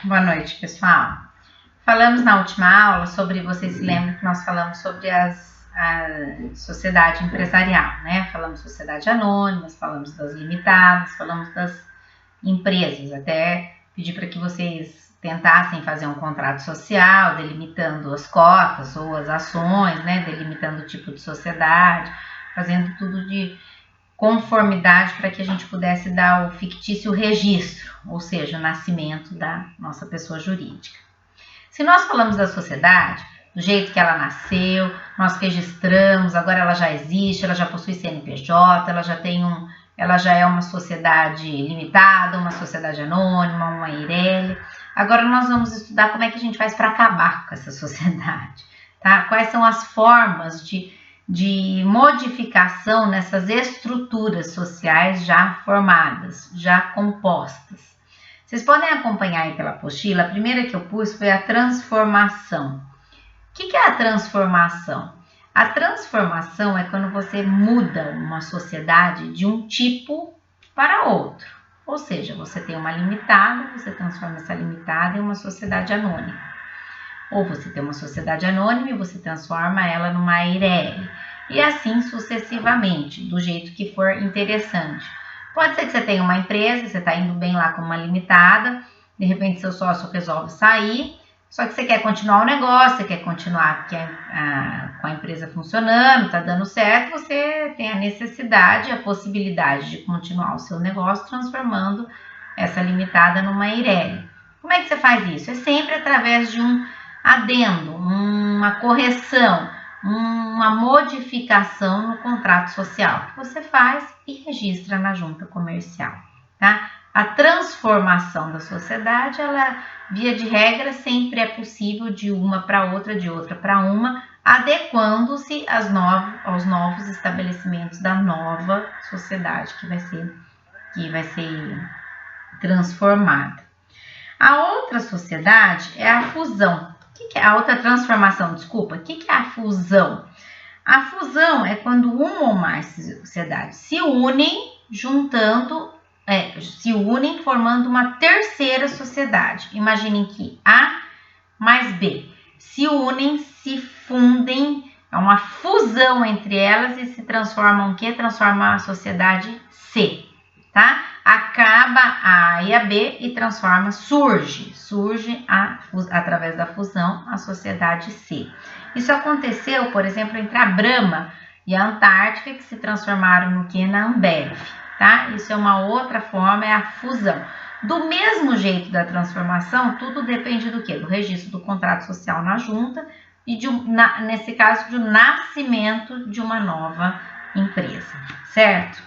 Boa noite, pessoal. Falamos na última aula sobre, vocês se lembram que nós falamos sobre a sociedade empresarial, né? Falamos sociedade anônima, falamos das limitadas, falamos das empresas. Até pedi para que vocês tentassem fazer um contrato social, delimitando as cotas ou as ações, né? Delimitando o tipo de sociedade, fazendo tudo de conformidade para que a gente pudesse dar o fictício registro, ou seja, o nascimento da nossa pessoa jurídica. Se nós falamos da sociedade, do jeito que ela nasceu, nós registramos, agora ela já existe, ela já possui CNPJ, ela já é uma sociedade limitada, uma sociedade anônima, uma EIRELI. Agora nós vamos estudar como é que a gente faz para acabar com essa sociedade, tá? Quais são as formas de modificação nessas estruturas sociais já formadas, já compostas. Vocês podem acompanhar aí pela apostila, a primeira que eu pus foi a transformação. O que é a transformação? A transformação é quando você muda uma sociedade de um tipo para outro. Ou seja, você tem uma limitada, você transforma essa limitada em uma sociedade anônima. Ou você tem uma sociedade anônima e você transforma ela numa EIRELI. E assim sucessivamente, do jeito que for interessante. Pode ser que você tenha uma empresa, você está indo bem lá com uma limitada, de repente seu sócio resolve sair, só que você quer continuar o negócio, você quer continuar com a empresa funcionando, está dando certo, você tem a necessidade, a possibilidade de continuar o seu negócio transformando essa limitada numa EIRELI. Como é que você faz isso? É sempre através de um adendo, uma correção, uma modificação no contrato social que você faz e registra na junta comercial, tá? A transformação da sociedade, ela, via de regra, sempre é possível de uma para outra, de outra para uma, adequando-se aos novos estabelecimentos da nova sociedade que vai ser transformada. A outra sociedade é a fusão. O que é a outra transformação? Desculpa. O que é a fusão? A fusão é quando uma ou mais sociedades se unem, formando uma terceira sociedade. Imaginem que A mais B se unem, se fundem, é uma fusão entre elas e se transformam o quê? Transformam a sociedade C, tá? Acaba a A e a B e surge através da fusão a sociedade C. Isso aconteceu, por exemplo, entre a Brahma e a Antártica, que se transformaram no que? Na Ambev, tá? Isso é uma outra forma, é a fusão. Do mesmo jeito da transformação, tudo depende do quê? Do registro do contrato social na junta e, nesse caso, do nascimento de uma nova empresa, certo?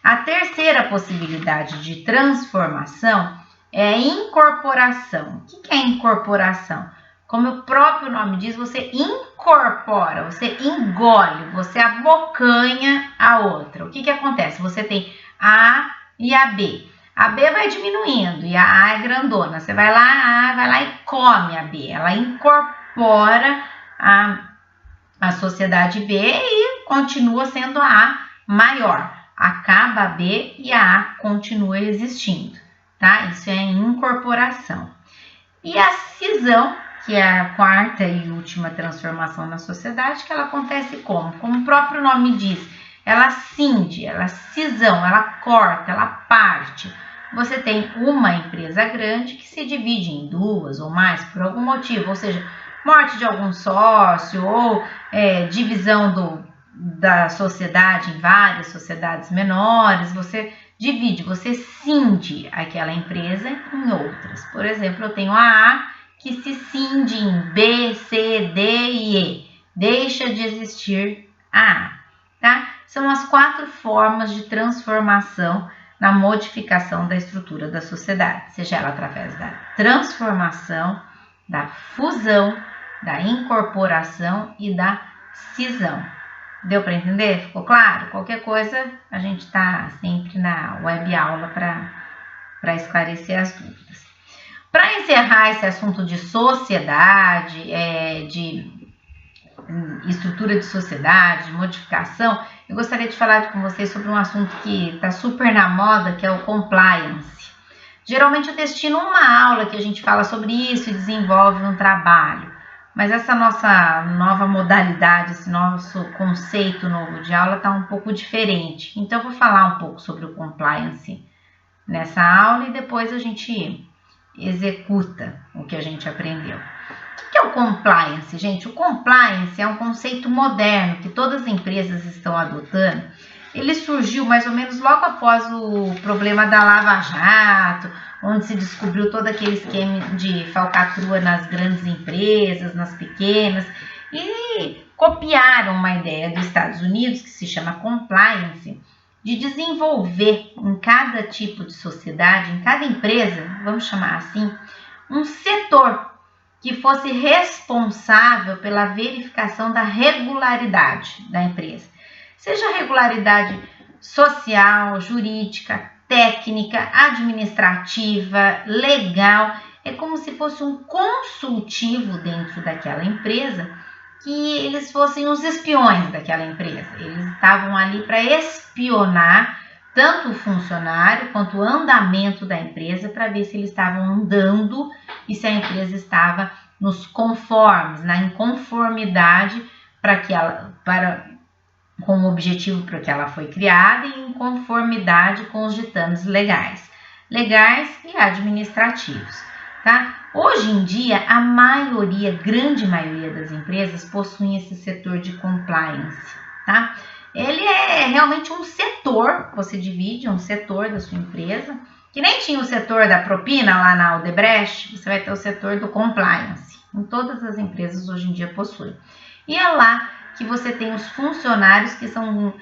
A terceira possibilidade de transformação é a incorporação. O que é incorporação? Como o próprio nome diz, você incorpora, você engole, você abocanha a outra. O que acontece? Você tem a A e a B. A B vai diminuindo e a A é grandona. Você vai lá, a A vai lá e come a B. Ela incorpora a sociedade B e continua sendo a A maior. Acaba a B e a A continua existindo, tá? Isso é incorporação. E a cisão, que é a quarta e última transformação na sociedade, que ela acontece como? Como o próprio nome diz, ela cinge, ela cisão, ela corta, ela parte. Você tem uma empresa grande que se divide em duas ou mais por algum motivo, ou seja, morte de algum sócio ou divisão da sociedade em várias sociedades menores, você divide, você cinge aquela empresa em outras. Por exemplo, eu tenho a A que se cinge em B, C, D e E. Deixa de existir a A, tá? São as 4 formas de transformação na modificação da estrutura da sociedade, seja ela através da transformação, da fusão, da incorporação e da cisão. Deu para entender? Ficou claro? Qualquer coisa, a gente está sempre na web aula para esclarecer as dúvidas. Para encerrar esse assunto de sociedade, de estrutura de sociedade, de modificação, eu gostaria de falar com vocês sobre um assunto que está super na moda, que é o compliance. Geralmente eu destino uma aula que a gente fala sobre isso e desenvolve um trabalho. Mas essa nossa nova modalidade, esse nosso conceito novo de aula está um pouco diferente. Então eu vou falar um pouco sobre o compliance nessa aula e depois a gente executa o que a gente aprendeu. O que é o compliance, gente? O compliance é um conceito moderno que todas as empresas estão adotando. Ele surgiu mais ou menos logo após o problema da Lava Jato, onde se descobriu todo aquele esquema de falcatrua nas grandes empresas, nas pequenas, e copiaram uma ideia dos Estados Unidos, que se chama compliance, de desenvolver em cada tipo de sociedade, em cada empresa, vamos chamar assim, um setor que fosse responsável pela verificação da regularidade da empresa. Seja regularidade social, jurídica, técnica, administrativa, legal, é como se fosse um consultivo dentro daquela empresa, que eles fossem os espiões daquela empresa. Eles estavam ali para espionar tanto o funcionário quanto o andamento da empresa para ver se eles estavam andando e se a empresa estava nos conformes, na inconformidade com o objetivo para que ela foi criada e em conformidade com os ditames legais e administrativos, tá? Hoje em dia, a grande maioria das empresas possuem esse setor de compliance, tá? Ele é realmente um setor, você divide um setor da sua empresa, que nem tinha o setor da propina lá na Odebrecht, você vai ter o setor do compliance. Em todas as empresas hoje em dia possuem. E é lá que você tem os funcionários que são,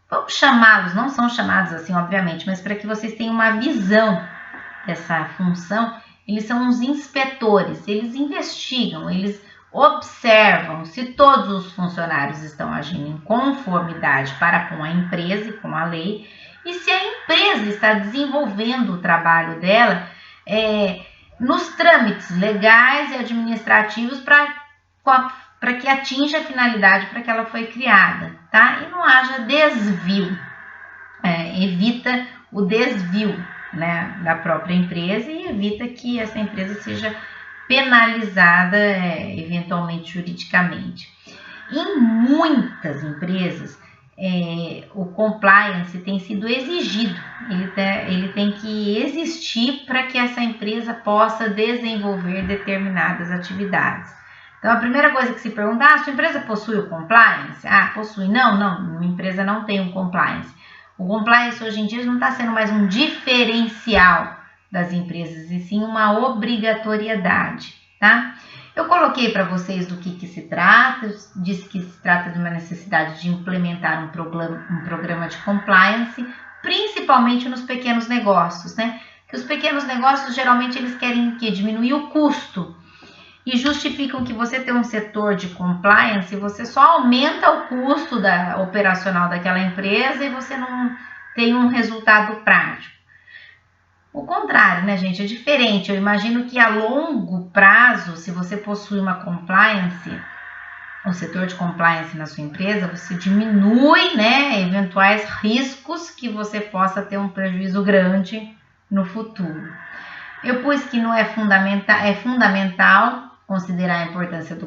vamos chamá-los, não são chamados assim, obviamente, mas para que vocês tenham uma visão dessa função, eles são os inspetores, eles investigam, eles observam se todos os funcionários estão agindo em conformidade para com a empresa e com a lei, e se a empresa está desenvolvendo o trabalho dela nos trâmites legais e administrativos para que atinja a finalidade para que ela foi criada, tá? E não haja desvio, evita o desvio, né, da própria empresa e evita que essa empresa seja penalizada eventualmente juridicamente. Em muitas empresas, o compliance tem sido exigido, ele tem que existir para que essa empresa possa desenvolver determinadas atividades. Então, a primeira coisa que se pergunta, sua empresa possui o compliance? Possui. Não, minha empresa não tem um compliance. O compliance hoje em dia não está sendo mais um diferencial das empresas, e sim uma obrigatoriedade, tá? Eu coloquei para vocês do que se trata, disse que se trata de uma necessidade de implementar um programa de compliance, principalmente nos pequenos negócios, né? Que os pequenos negócios, geralmente, eles querem diminuir o custo e justificam que você tem um setor de compliance e você só aumenta o custo operacional daquela empresa e você não tem um resultado prático. O contrário, né, gente? É diferente. Eu imagino que a longo prazo, se você possui uma compliance, um setor de compliance na sua empresa, você diminui, né, eventuais riscos que você possa ter um prejuízo grande no futuro. Eu pus que não é fundamental considerar a importância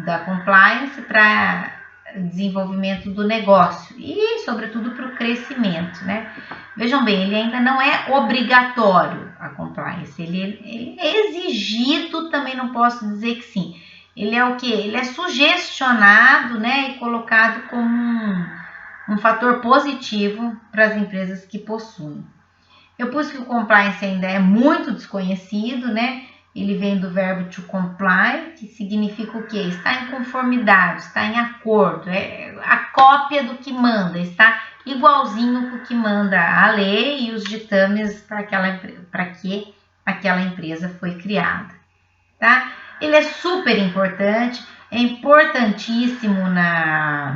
da compliance para desenvolvimento do negócio e, sobretudo, para o crescimento, né? Vejam bem, ele ainda não é obrigatório, a compliance, ele é exigido, também não posso dizer que sim. Ele é o quê? Ele é sugestionado, né, e colocado como um fator positivo para as empresas que possuem. Eu pus que o compliance ainda é muito desconhecido, né? Ele vem do verbo to comply, que significa o quê? Está em conformidade, está em acordo, é a cópia do que manda, está igualzinho com o que manda a lei e os ditames para que aquela empresa foi criada, tá? Ele é super importante, é importantíssimo na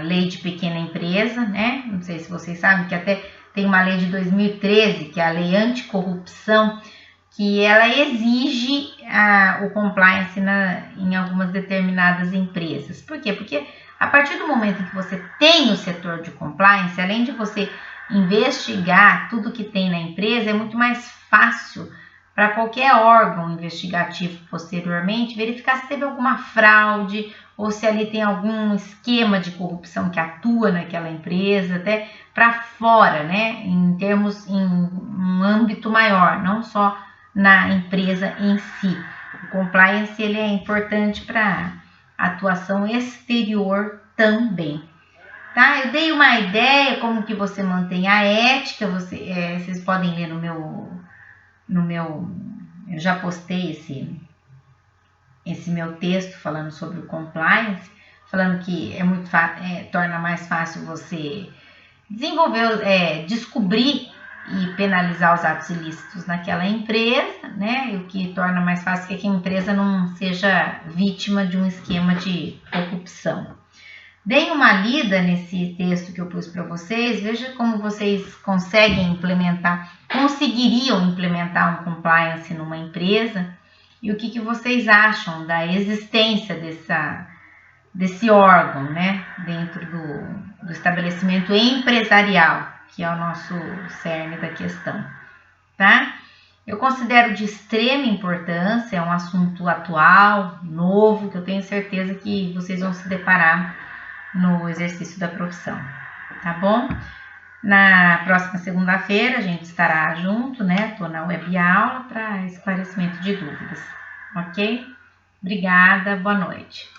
lei de pequena empresa, né? Não sei se vocês sabem que até tem uma lei de 2013, que é a lei anticorrupção, que ela exige o compliance em algumas determinadas empresas. Por quê? Porque a partir do momento em que você tem o setor de compliance, além de você investigar tudo que tem na empresa é muito mais fácil para qualquer órgão investigativo posteriormente verificar se teve alguma fraude ou se ali tem algum esquema de corrupção que atua naquela empresa, até para fora, né? Em um âmbito maior, não só na empresa em si. O compliance ele é importante para atuação exterior também. Tá? Eu dei uma ideia como que você mantém a ética, vocês podem ler no meu, eu já postei esse meu texto falando sobre o compliance, falando que torna mais fácil você desenvolver, descobrir e penalizar os atos ilícitos naquela empresa, né? O que torna mais fácil que a empresa não seja vítima de um esquema de corrupção. Deem uma lida nesse texto que eu pus para vocês, veja como vocês conseguiriam implementar um compliance numa empresa e o que vocês acham da existência desse órgão, né, dentro do estabelecimento empresarial, que é o nosso cerne da questão, tá? Eu considero de extrema importância, é um assunto atual, novo, que eu tenho certeza que vocês vão se deparar no exercício da profissão, tá bom? Na próxima segunda-feira a gente estará junto, né? Tô na web aula para esclarecimento de dúvidas, ok? Obrigada, boa noite.